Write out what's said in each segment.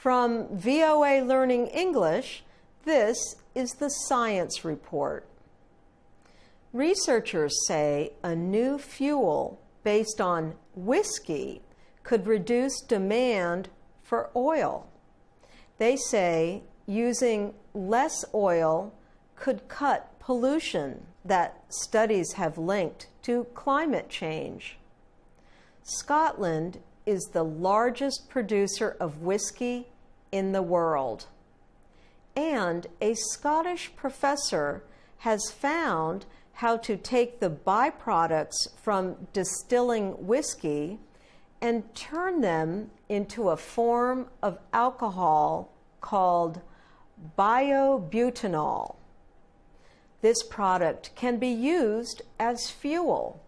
From VOA Learning English, this is the Science Report. Researchers say a new fuel based on whiskey could reduce demand for oil. They say using less oil could cut pollution that studies have linked to climate change. Scotland is the largest producer of whiskey in the world. And a Scottish professor has found how to take the byproducts from distilling whiskey and turn them into a form of alcohol called biobutanol. This product can be used as fuel.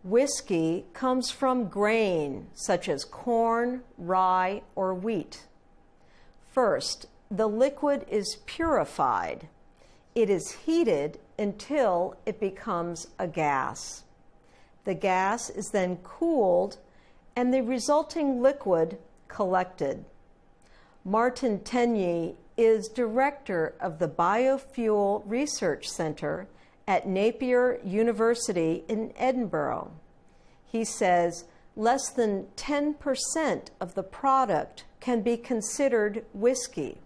Whiskey comes from grain such as corn, rye, or wheat. First, the liquid is purified. It is heated until it becomes a gas. The gas is then cooled and the resulting liquid collected. Martin Tenye is director of the Biofuel Research Center at Napier University in Edinburgh. He says less than 10% of the product can be considered whiskey.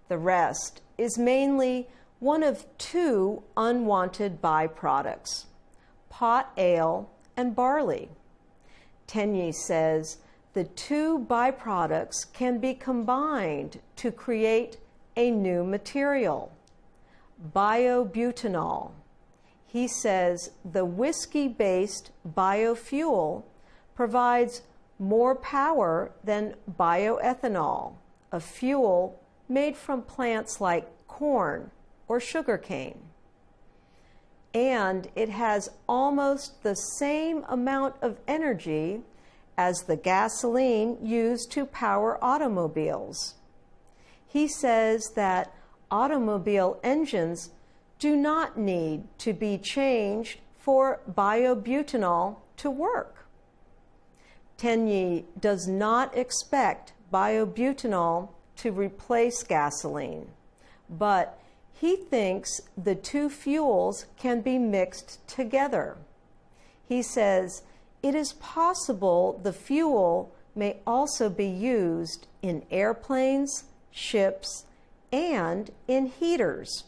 The rest is mainly one of two unwanted byproducts, pot ale and barley. Tenye says the two byproducts can be combined to create a new material, biobutanol. He says the whiskey-based biofuel provides more power than bioethanol, a fuel made from plants like corn or sugarcane. And it has almost the same amount of energy as the gasoline used to power automobiles. He says that automobile engines do not need to be changed for biobutanol to work. Tenye does not expect biobutanol to replace gasoline, but he thinks the two fuels can be mixed together. He says it is possible the fuel may also be used in airplanes, ships, and in heaters.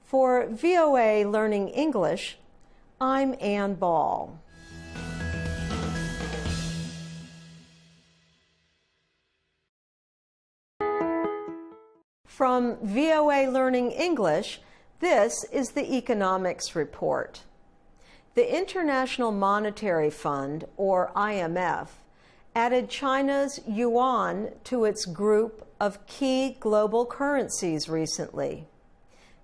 For VOA Learning English, I'm Ann Ball. From VOA Learning English, this is the Economics Report. The International Monetary Fund, or IMF, added China's yuan to its group of key global currencies recently.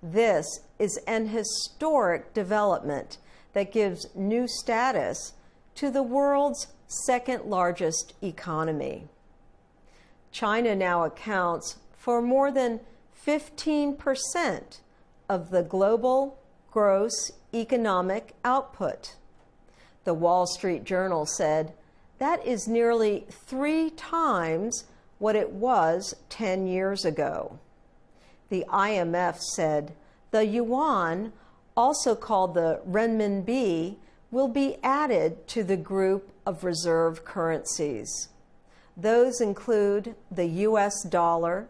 This is an historic development that gives new status to the world's second largest economy. China now accounts for more than 15% of the global gross economic output. The Wall Street Journal said that is nearly 3 times what it was 10 years ago. The IMF said the yuan, also called the renminbi, will be added to the group of reserve currencies. Those include the US dollar,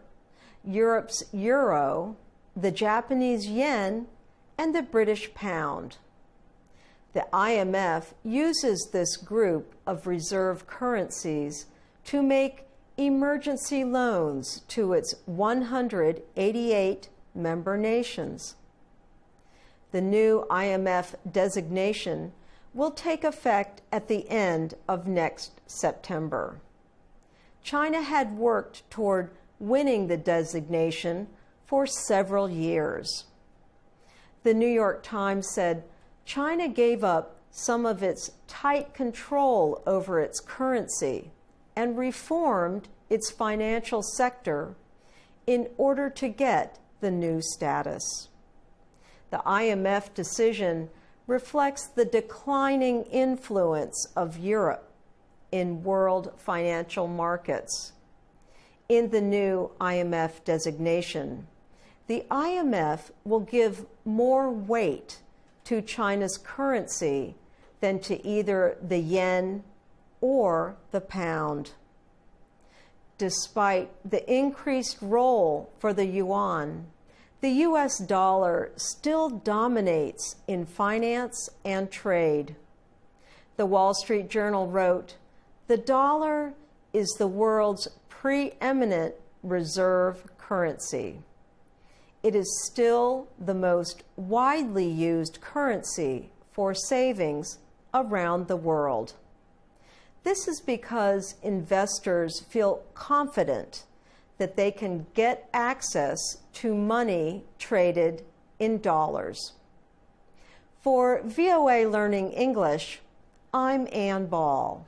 Europe's euro, the Japanese yen, and the British pound. The IMF uses this group of reserve currencies to make emergency loans to its 188 member nations. The new IMF designation will take effect at the end of next September. China had worked toward winning the designation for several years. The New York Times said China gave up some of its tight control over its currency and reformed its financial sector in order to get the new status. The IMF decision reflects the declining influence of Europe in world financial markets. in the new IMF designation. The IMF will give more weight to China's currency than to either the yen or the pound. Despite the increased role for the yuan, the US dollar still dominates in finance and trade. The Wall Street Journal wrote, "The dollar is the world's preeminent reserve currency. It is still the most widely used currency for savings around the world." This is because investors feel confident that they can get access to money traded in dollars. For VOA Learning English, I'm Ann Ball.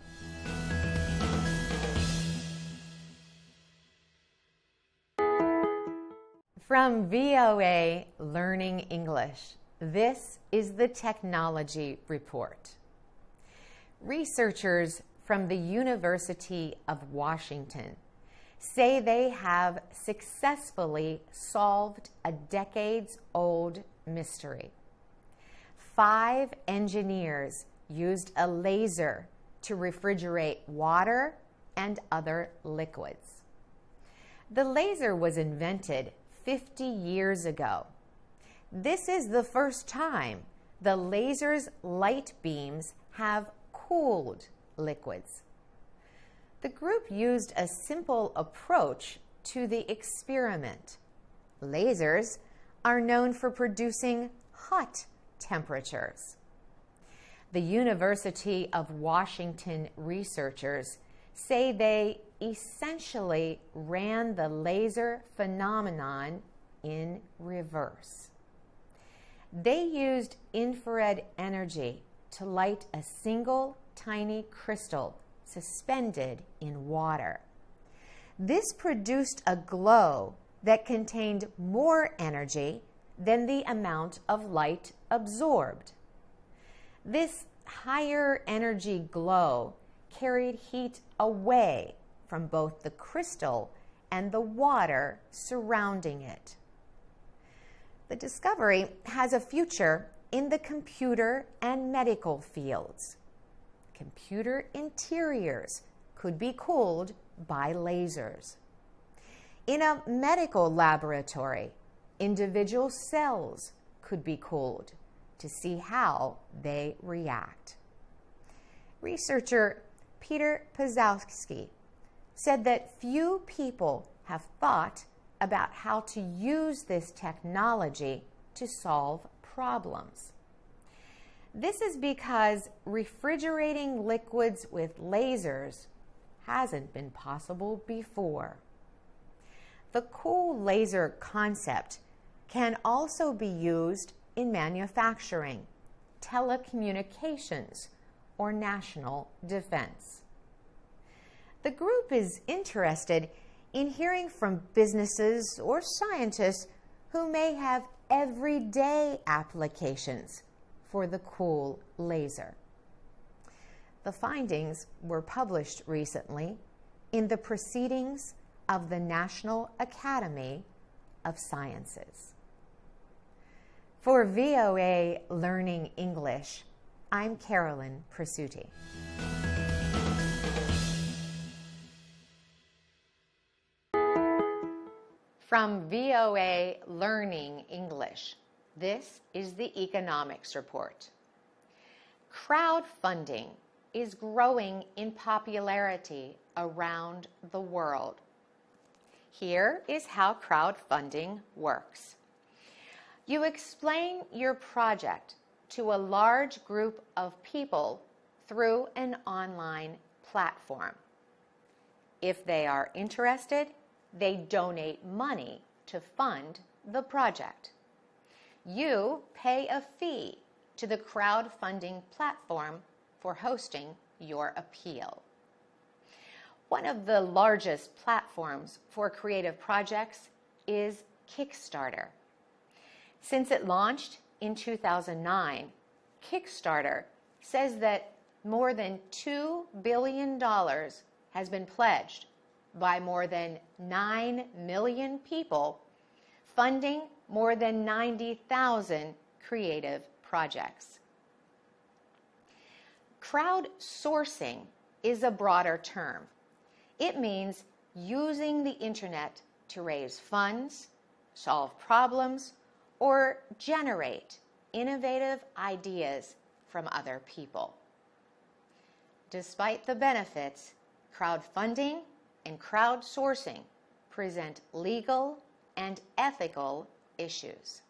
From VOA Learning English, this is the Technology Report. Researchers from the University of Washington say they have successfully solved a decades-old mystery. 5 engineers used a laser to refrigerate water and other liquids. The laser was invented 50 years ago. This is the first time the laser's light beams have cooled liquids. The group used a simple approach to the experiment. Lasers are known for producing hot temperatures. The University of Washington researchers say they essentially ran the laser phenomenon in reverse. They used infrared energy to light a single tiny crystal suspended in water. This produced a glow that contained more energy than the amount of light absorbed. This higher energy glow carried heat away from both the crystal and the water surrounding it. The discovery has a future in the computer and medical fields. Computer interiors could be cooled by lasers. In a medical laboratory, individual cells could be cooled to see how they react. Researcher Peter Pazowski said that few people have thought about how to use this technology to solve problems. This is because refrigerating liquids with lasers hasn't been possible before. The cool laser concept can also be used in manufacturing, telecommunications, or national defense. The group is interested in hearing from businesses or scientists who may have everyday applications for the cool laser. The findings were published recently in the Proceedings of the National Academy of Sciences. For VOA Learning English, I'm Carolyn Presutti. From VOA Learning English, this is the Economics Report. Crowdfunding is growing in popularity around the world. Here is how crowdfunding works. You explain your project to a large group of people through an online platform. If they are interested, they donate money to fund the project. You pay a fee to the crowdfunding platform for hosting your appeal. One of the largest platforms for creative projects is Kickstarter. Since it launched in 2009, Kickstarter says that more than $2 billion has been pledged by more than 9 million people, funding more than 90,000 creative projects. Crowdsourcing is a broader term. It means using the internet to raise funds, solve problems, or generate innovative ideas from other people. Despite the benefits, crowdfunding and crowdsourcing present legal and ethical issues.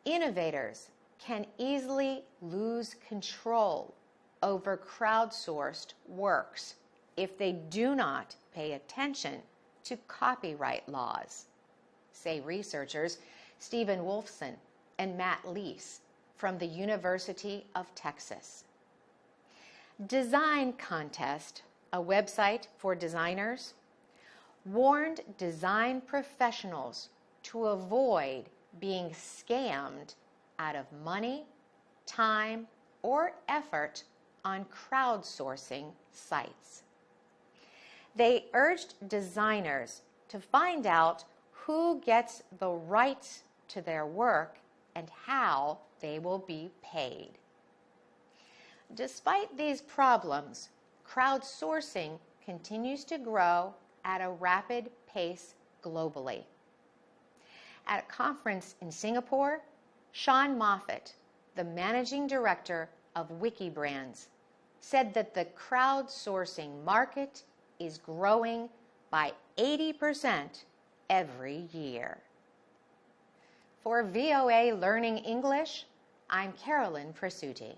Innovators can easily lose control over crowdsourced works if they do not pay attention to copyright laws, say researchers Stephen Wolfson and Matt Leese from the University of Texas. Design Contest, a website for designers, warned design professionals to avoid being scammed out of money, time, or effort on crowdsourcing sites. They urged designers to find out who gets the rights to their work and how they will be paid. Despite these problems, crowdsourcing continues to grow at a rapid pace globally. At a conference in Singapore, Sean Moffat, the managing director of Wikibrands, said that the crowdsourcing market is growing by 80% every year. For VOA Learning English, I'm Carolyn Presutti.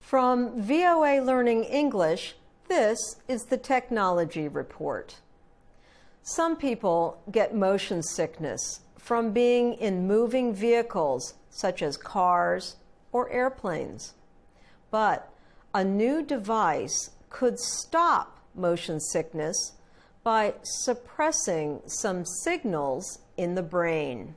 From VOA Learning English, this is the Technology Report. Some people get motion sickness from being in moving vehicles such as cars or airplanes. But a new device could stop motion sickness by suppressing some signals in the brain.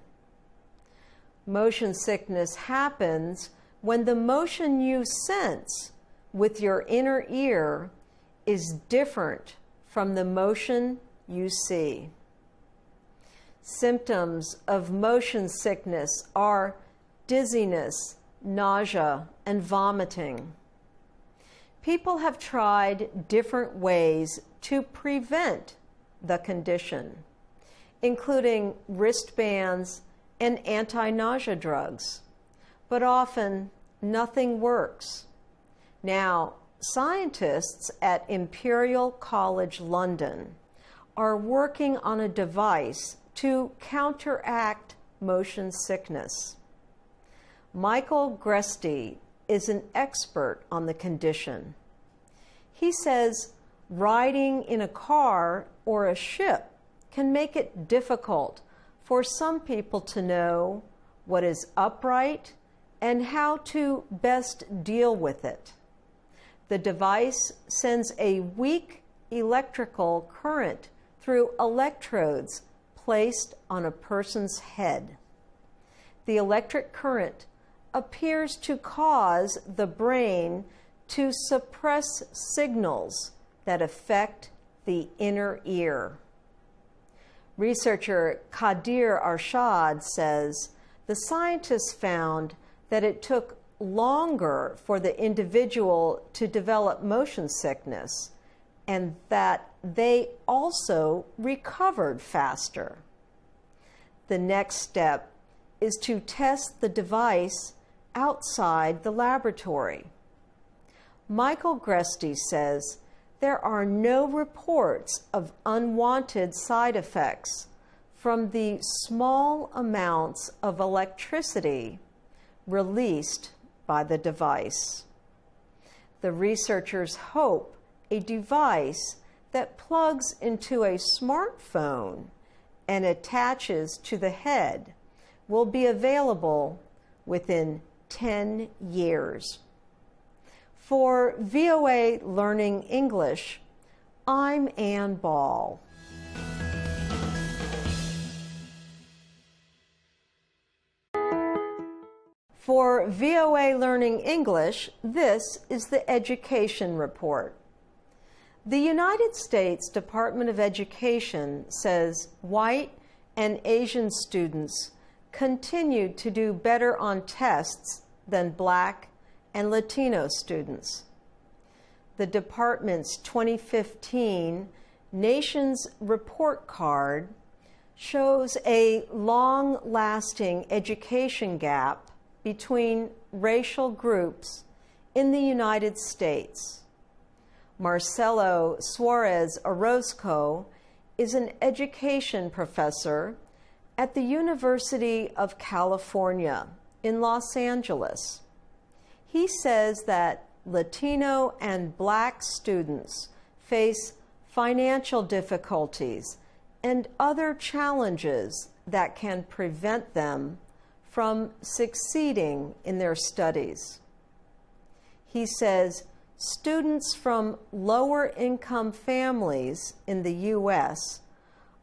Motion sickness happens when the motion you sense with your inner ear is different from the motion you see. Symptoms of motion sickness are dizziness, nausea, and vomiting. People have tried different ways to prevent the condition, including wristbands and anti-nausea drugs, but often nothing works. Now, scientists at Imperial College London are working on a device to counteract motion sickness. Michael Gresty is an expert on the condition. He says riding in a car or a ship can make it difficult for some people to know what is upright and how to best deal with it. The device sends a weak electrical current through electrodes placed on a person's head. The electric current appears to cause the brain to suppress signals that affect the inner ear. Researcher Kadir Arshad says the scientists found that it took longer for the individual to develop motion sickness and that they also recovered faster. The next step is to test the device outside the laboratory. Michael Gresty says there are no reports of unwanted side effects from the small amounts of electricity released by the device. The researchers hope a device that plugs into a smartphone and attaches to the head will be available within 10 years. For VOA Learning English, I'm Ann Ball. For VOA Learning English, this is the Education Report. The United States Department of Education says white and Asian students continued to do better on tests than Black and Latino students. The department's 2015 Nations Report Card shows a long-lasting education gap between racial groups in the United States. Marcelo Suarez Orozco is an education professor at the University of California in Los Angeles. He says that Latino and Black students face financial difficulties and other challenges that can prevent them from succeeding in their studies. He says students from lower income families in the U.S.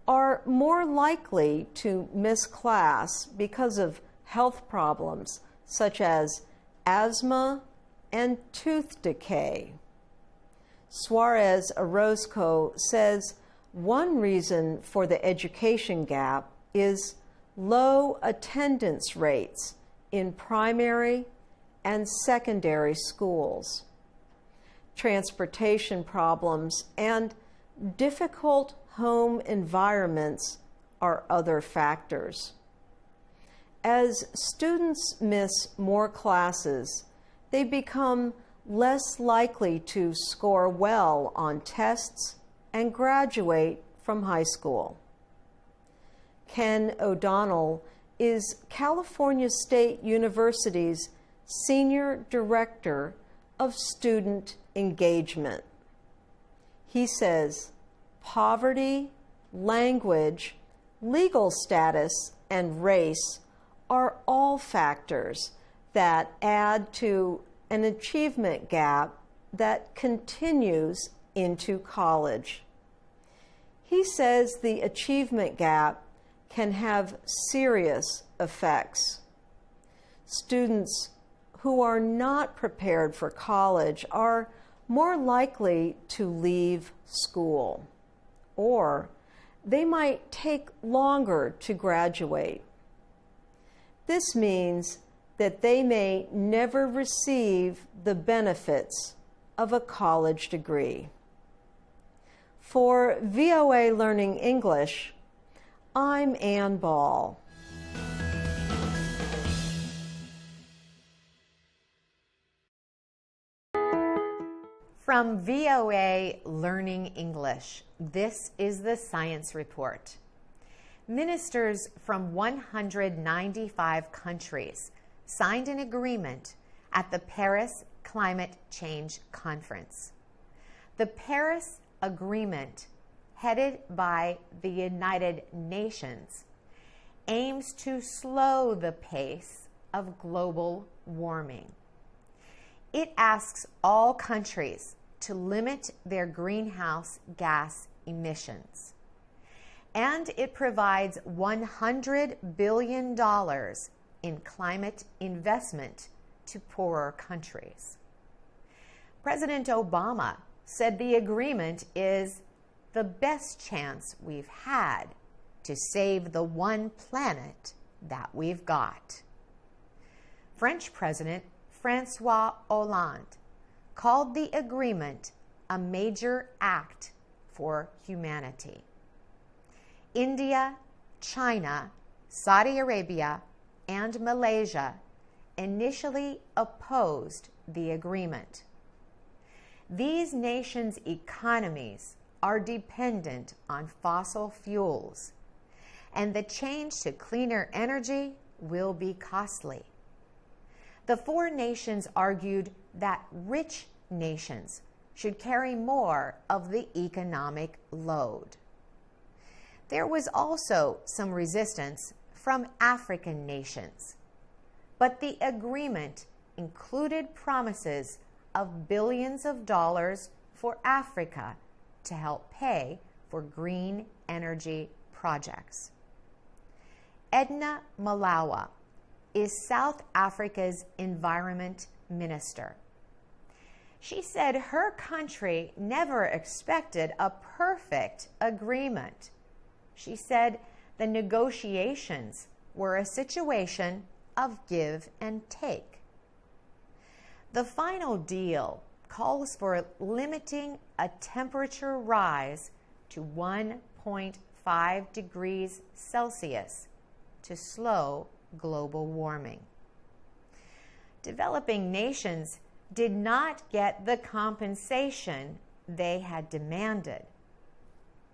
are more likely to miss class because of health problems such as asthma and tooth decay. Suarez Orozco says one reason for the education gap is low attendance rates in primary and secondary schools. Transportation problems and difficult home environments are other factors. As students miss more classes, they become less likely to score well on tests and graduate from high school. Ken O'Donnell is California State University's Senior Director of Student Engagement. He says poverty, language, legal status, and race are all factors that add to an achievement gap that continues into college. He says the achievement gap can have serious effects. Students who are not prepared for college are more likely to leave school, or they might take longer to graduate. This means that they may never receive the benefits of a college degree. For VOA Learning English, I'm Ann Ball. From VOA Learning English, this is the Science Report. Ministers from 195 countries signed an agreement at the Paris Climate Change Conference. The Paris Agreement, headed by the United Nations, aims to slow the pace of global warming. It asks all countries to limit their greenhouse gas emissions. And it provides $100 billion in climate investment to poorer countries. President Obama said the agreement is the best chance we've had to save the one planet that we've got. French President François Hollande called the agreement a major act for humanity. India, China, Saudi Arabia, and Malaysia initially opposed the agreement. These nations' economies are dependent on fossil fuels, and the change to cleaner energy will be costly. The four nations argued that rich nations should carry more of the economic load. There was also some resistance from African nations, but the agreement included promises of billions of dollars for Africa to help pay for green energy projects. Edna Malawa is South Africa's Environment Minister. She said her country never expected a perfect agreement. She said the negotiations were a situation of give and take. The final deal calls for limiting a temperature rise to 1.5 degrees Celsius to slow global warming. Developing nations did not get the compensation they had demanded,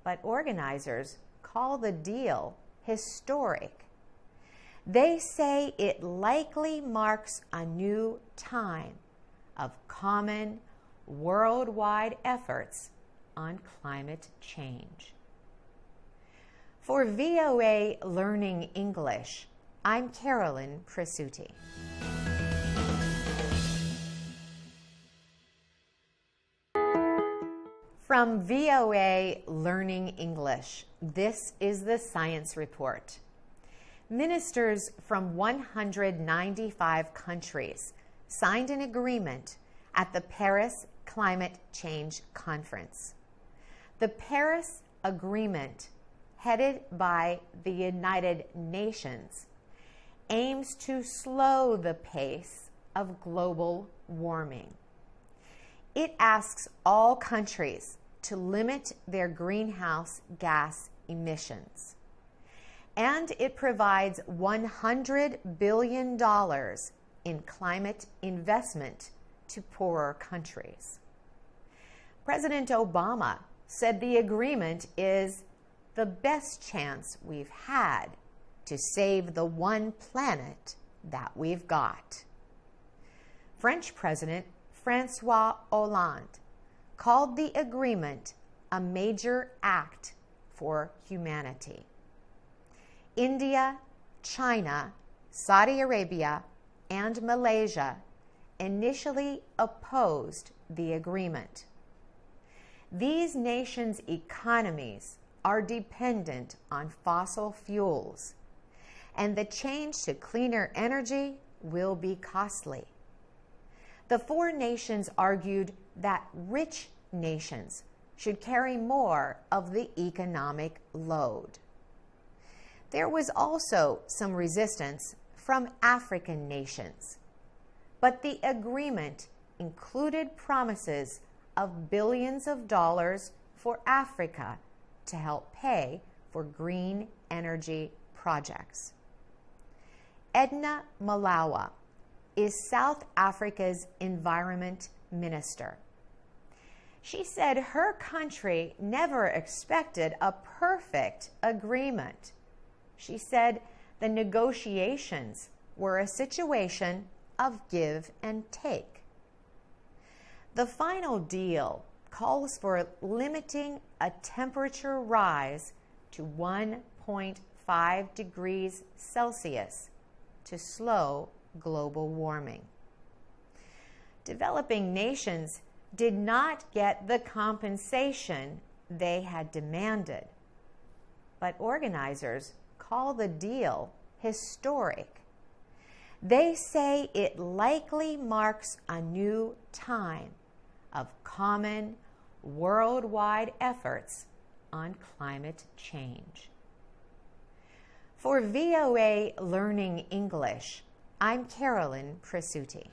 but organizers call the deal historic. They say it likely marks a new time of common worldwide efforts on climate change. For VOA Learning English, I'm Carolyn Presutti. From VOA Learning English, this is the Science Report. Ministers from 195 countries signed an agreement at the Paris Climate Change Conference. The Paris Agreement, headed by the United Nations, aims to slow the pace of global warming. It asks all countries to limit their greenhouse gas emissions. And it provides $100 billion in climate investment to poorer countries. President Obama said the agreement is the best chance we've had to save the one planet that we've got. French President François Hollande called the agreement a major act for humanity. India, China, Saudi Arabia, and Malaysia initially opposed the agreement. These nations' economies are dependent on fossil fuels, and the change to cleaner energy will be costly. The four nations argued that rich nations should carry more of the economic load. There was also some resistance from African nations, but the agreement included promises of billions of dollars for Africa to help pay for green energy projects. Edna Malawa is South Africa's Environment Minister. She said her country never expected a perfect agreement. She said the negotiations were a situation of give and take. The final deal calls for limiting a temperature rise to 1.5 degrees Celsius to slow global warming. Developing nations did not get the compensation they had demanded, but organizers call the deal historic. They say it likely marks a new time of common worldwide efforts on climate change. For VOA Learning English, I'm Carolyn Presutti.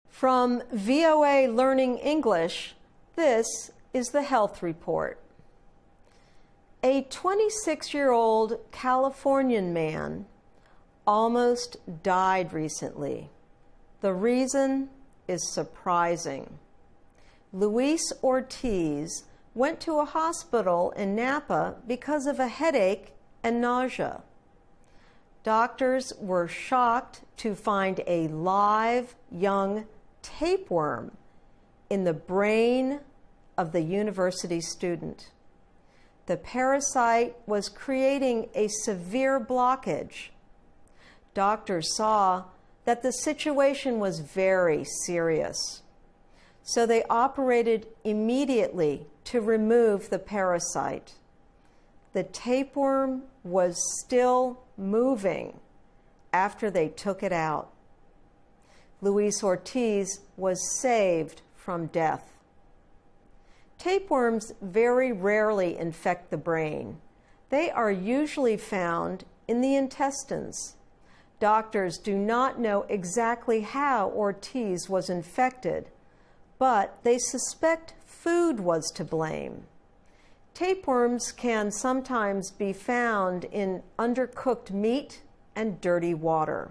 From VOA Learning English, this is the Health Report. A 26-year-old Californian man almost died recently. The reason is surprising. Luis Ortiz went to a hospital in Napa because of a headache and nausea. Doctors were shocked to find a live young tapeworm in the brain of the university student. The parasite was creating a severe blockage. Doctors saw that the situation was very serious, so they operated immediately to remove the parasite. the tapeworm was still moving after they took it out. Luis Ortiz was saved from death. Tapeworms very rarely infect the brain. They are usually found in the intestines. Doctors do not know exactly how Ortiz was infected, but they suspect food was to blame. Tapeworms can sometimes be found in undercooked meat and dirty water.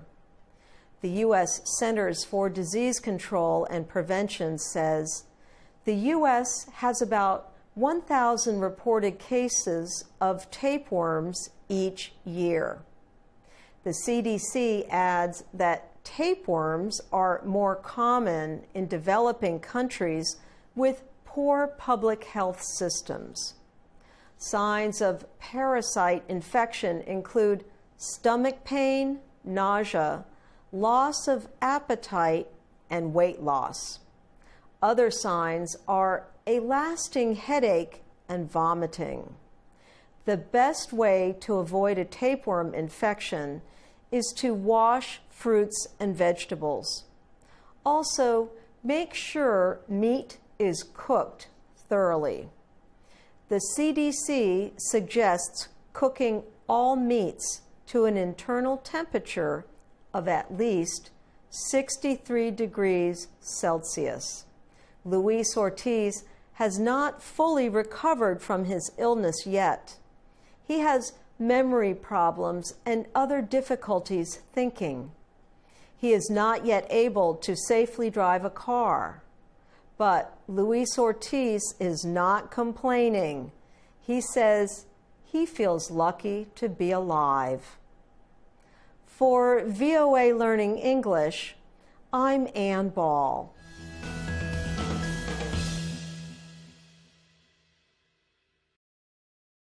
The U.S. Centers for Disease Control and Prevention says the U.S. has about 1,000 reported cases of tapeworms each year. The CDC adds that tapeworms are more common in developing countries with poor public health systems. Signs of parasite infection include stomach pain, nausea, loss of appetite, and weight loss. Other signs are a lasting headache and vomiting. The best way to avoid a tapeworm infection is to wash fruits and vegetables. Also, make sure meat is cooked thoroughly. The CDC suggests cooking all meats to an internal temperature of at least 63 degrees Celsius. Luis Ortiz has not fully recovered from his illness yet. He has memory problems and other difficulties thinking. He is not yet able to safely drive a car. But Luis Ortiz is not complaining. He says he feels lucky to be alive. For VOA Learning English, I'm Ann Ball.